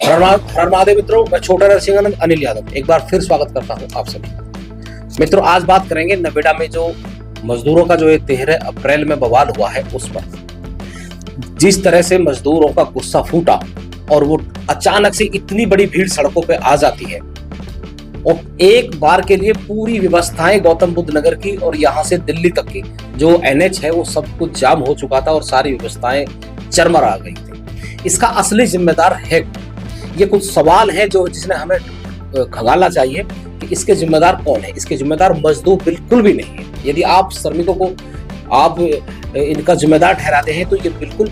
हर महादेव मित्रों, मैं छोटा नरसिंह अनिल यादव एक बार फिर स्वागत करता हूं आप सभी का। मित्रों, आज बात करेंगे नवेड़ा में जो मजदूरों का जो 13 अप्रैल में बवाल हुआ है उस पर। जिस तरह से मजदूरों का गुस्सा फूटा और वो अचानक से इतनी बड़ी भीड़ सड़कों पे आ जाती है और एक बार के लिए पूरी व्यवस्थाएं गौतम बुद्ध नगर की और यहाँ से दिल्ली तक की जो NH है वो सब कुछ जाम हो चुका था और सारी व्यवस्थाएं चरमरा गई थी। इसका असली जिम्मेदार है, ये कुछ सवाल है जो जिसने हमें खंगालना चाहिए कि इसके जिम्मेदार कौन है। इसके जिम्मेदार मजदूर बिल्कुल भी नहीं है। यदि आप श्रमिकों को आप इनका जिम्मेदार ठहराते हैं तो ये बिल्कुल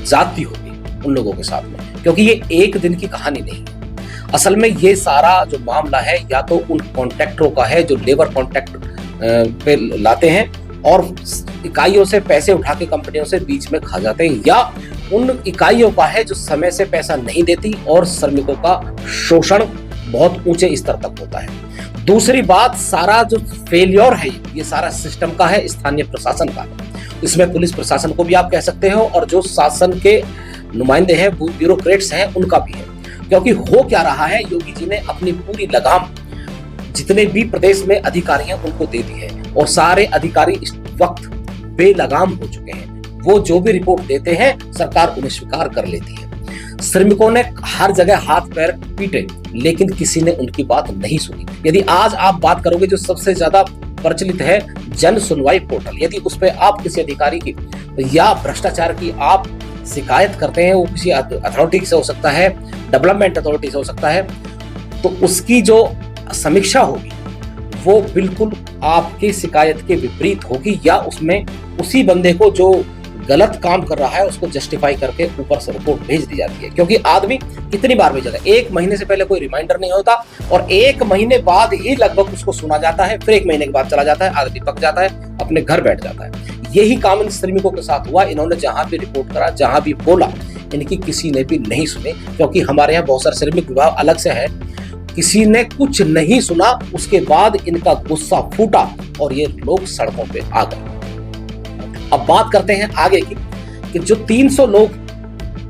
जाती होगी उन लोगों के साथ में, क्योंकि ये एक दिन की कहानी नहीं है। असल में ये सारा जो मामला है या तो उन कॉन्ट्रैक्टरों का है जो लेबर कॉन्ट्रैक्ट पे लाते हैं और इकाइयों से पैसे उठा के कंपनियों से बीच में खा जाते हैं, या उन इकाइयों का है जो समय से पैसा नहीं देती और श्रमिकों का शोषण बहुत ऊंचे स्तर तक होता है। दूसरी बात, सारा जो फेलियर है ये सारा सिस्टम का है, स्थानीय प्रशासन का। इसमें पुलिस प्रशासन को भी आप कह सकते हो और जो शासन के नुमाइंदे हैं, ब्यूरोक्रेट्स हैं, उनका भी है। क्योंकि हो क्या रहा है, योगी जी ने अपनी पूरी लगाम जितने भी प्रदेश में अधिकारी हैं उनको दे दी है और सारे अधिकारी इस वक्त बेलगाम हो चुके हैं। वो जो भी रिपोर्ट देते हैं सरकार उन्हें स्वीकार कर लेती है। श्रमिकों ने हर जगह हाथ पैर पीटे लेकिन किसी ने उनकी बात नहीं सुनी। यदि आज आप बात करोगे, जो सबसे ज्यादा प्रचलित है जन सुनवाई पोर्टल, यदि उस पर आप किसी अधिकारी की या भ्रष्टाचार की आप शिकायत करते हैं, वो किसी अथॉरिटी से हो सकता है, डेवलपमेंट अथॉरिटी से हो सकता है, तो उसकी जो समीक्षा होगी वो बिल्कुल आपकी शिकायत के विपरीत होगी, या उसमें उसी बंदे को जो गलत काम कर रहा है उसको जस्टिफाई करके ऊपर से रिपोर्ट भेज दी जाती है। क्योंकि आदमी कितनी बार भेजा, 1 महीने से पहले कोई रिमाइंडर नहीं होता और 1 महीने बाद ही लगभग उसको सुना जाता है, फिर 1 महीने के बाद चला जाता है, आदमी पक जाता है, अपने घर बैठ जाता है। यही काम इन श्रमिकों के साथ हुआ। इन्होंने जहां भी रिपोर्ट करा, जहां भी बोला, इनकी किसी ने भी नहीं सुनी। क्योंकि हमारे यहाँ बहुत सारे श्रमिक विभाग अलग से है, किसी ने कुछ नहीं सुना। उसके बाद इनका गुस्सा फूटा और ये लोग सड़कों पे आ गए। अब बात करते हैं आगे की कि जो 300 लोग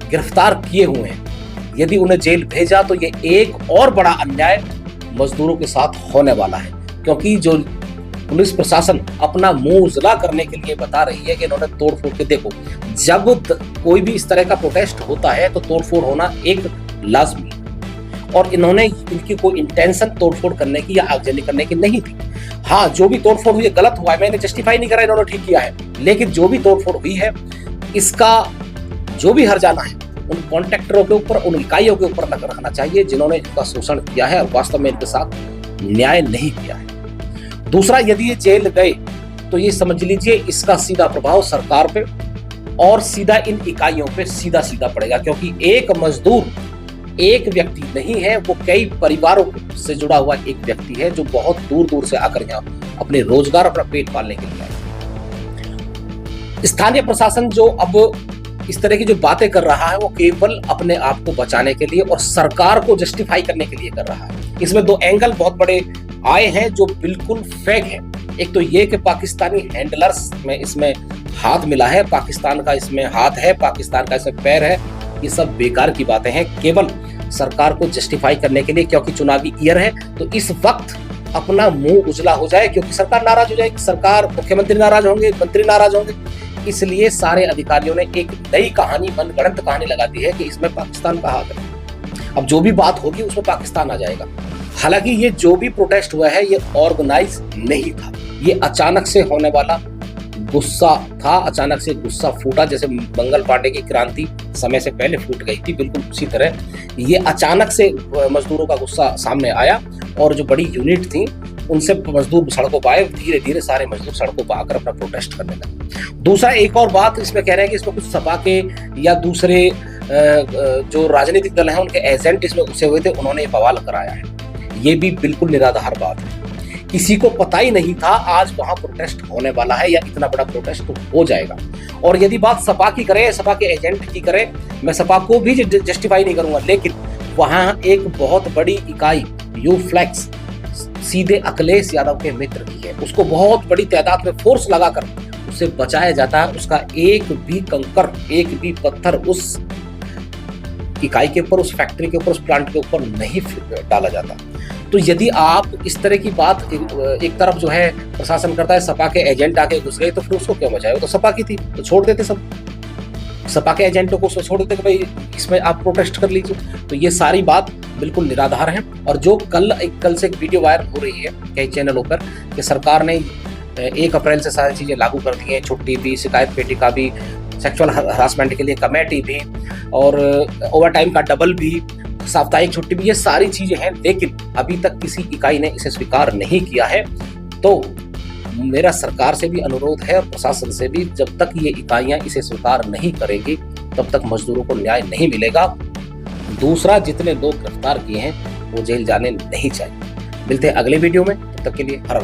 गिरफ्तार किए हुए हैं, यदि उन्हें जेल भेजा तो ये एक और बड़ा अन्याय मजदूरों के साथ होने वाला है। क्योंकि जो पुलिस प्रशासन अपना मुंह उजला करने के लिए बता रही है कि इन्होंने तोड़फोड़ के, देखो जब कोई भी इस तरह का प्रोटेस्ट होता है तो तोड़फोड़ होना एक लाजमी, और इन्होंने इनकी कोई इंटेंशन तोड़फोड़ करने की या आगजनी करने की नहीं थी। हाँ, जो भी तोड़फोड़ हुई है गलत हुआ है, मैंने जस्टिफाई नहीं करा, इन्होंने ठीक किया है, लेकिन जो भी तोड़फोड़ हुई है इसका जो भी हर्जाना है उन कॉन्ट्रैक्टरों के ऊपर, उन इकाइयों के ऊपर रखना चाहिए जिन्होंने इनका शोषण किया है और वास्तव में इनके साथ न्याय नहीं किया है। दूसरा, यदि ये जेल गए तो ये समझ लीजिए इसका सीधा प्रभाव सरकार पे और सीधा इन इकाइयों पे सीधा पड़ेगा। क्योंकि एक मजदूर एक व्यक्ति नहीं है, वो कई परिवारों से जुड़ा हुआ एक व्यक्ति है जो बहुत दूर दूर से आकर यहाँ अपने रोजगार, अपना पेट पालने के लिए आए। स्थानीय प्रशासन जो अब इस तरह की जो बातें कर रहा है वो केवल अपने आप को बचाने के लिए और सरकार को जस्टिफाई करने के लिए कर रहा है। इसमें 2 एंगल बहुत बड़े आए हैं जो बिल्कुल फेक है। एक तो ये कि पाकिस्तानी हैंडलर्स में इसमें हाथ मिला है, पाकिस्तान का इसमें हाथ है, पाकिस्तान का इसमें पैर है। ये सब बेकार की बातें हैं, केवल सरकार को जस्टिफाई करने के लिए। क्योंकि चुनावी ईयर है तो इस वक्त अपना मुंह उजला हो जाए, क्योंकि सरकार नाराज हो जाएगी, सरकार, मुख्यमंत्री नाराज होंगे, मंत्री नाराज होंगे। इसलिए सारे अधिकारियों ने एक नई कहानी, मनगढ़ंत कहानी लगा दी है कि इसमें पाकिस्तान का हाथ है। अब जो भी बात होगी उसमें पाकिस्तान आ जाएगा। हालांकि ये जो भी प्रोटेस्ट हुआ है ये ऑर्गेनाइज नहीं था, ये अचानक से होने वाला गुस्सा था। अचानक से गुस्सा फूटा, जैसे मंगल पांडे की क्रांति समय से पहले फूट गई थी, बिल्कुल उसी तरह ये अचानक से मजदूरों का गुस्सा सामने आया और जो बड़ी यूनिट थी उनसे मजदूर सड़कों पर आए। धीरे धीरे सारे मजदूर सड़कों पर आकर अपना प्रोटेस्ट करने लगे। दूसरा, एक और बात इसमें कह रहे हैं कि इसमें कुछ सपा के या दूसरे जो राजनीतिक दल हैं उनके एजेंट इसमें घुसे हुए थे, उन्होंने ये बवाल कराया है। ये भी बिल्कुल निराधार बात है। किसी को पता ही नहीं था आज वहां प्रोटेस्ट होने वाला है या इतना बड़ा प्रोटेस्ट हो जाएगा। और यदि बात सपा की करें, सपा के एजेंट की करें, मैं सपा को भी जस्टिफाई नहीं करूंगा, लेकिन वहां एक बहुत बड़ी इकाई यूफ्लेक्स सीधे अखिलेश यादव के मित्र की है, उसको बहुत बड़ी तादाद में फोर्स लगाकर उसे बचाया जाता है। उसका एक भी कंकर, एक भी पत्थर उस इकाई के ऊपर, उस फैक्ट्री के ऊपर, उस प्लांट के ऊपर नहीं डाला जाता। तो यदि आप इस तरह की बात एक तरफ जो है प्रशासन करता है, सपा के एजेंट आके घुस गए, तो फिर उसको क्यों मचाए? वो तो सपा की थी, तो छोड़ देते सब, सपा के एजेंटों को छोड़ देते कि भाई इसमें आप प्रोटेस्ट कर लीजिए। तो ये सारी बात बिल्कुल निराधार है। और जो कल से एक वीडियो वायरल हो रही है कई चैनलों पर कि सरकार ने 1 अप्रैल से सारी चीज़ें लागू कर दी हैं, छुट्टी भी, शिकायत पेटिका भी, सेक्सुअल हरासमेंट के लिए कमेटी भी, और ओवर टाइम का डबल भी, साप्ताहिक छुट्टी भी, ये सारी चीज़ें हैं, लेकिन अभी तक किसी इकाई ने इसे स्वीकार नहीं किया है। तो मेरा सरकार से भी अनुरोध है और प्रशासन से भी, जब तक ये इकाइयां इसे स्वीकार नहीं करेंगी तब तक मजदूरों को न्याय नहीं मिलेगा। दूसरा, जितने लोग गिरफ्तार किए हैं वो जेल जाने नहीं चाहिए। मिलते हैं अगले वीडियो में, तब तक के लिए हर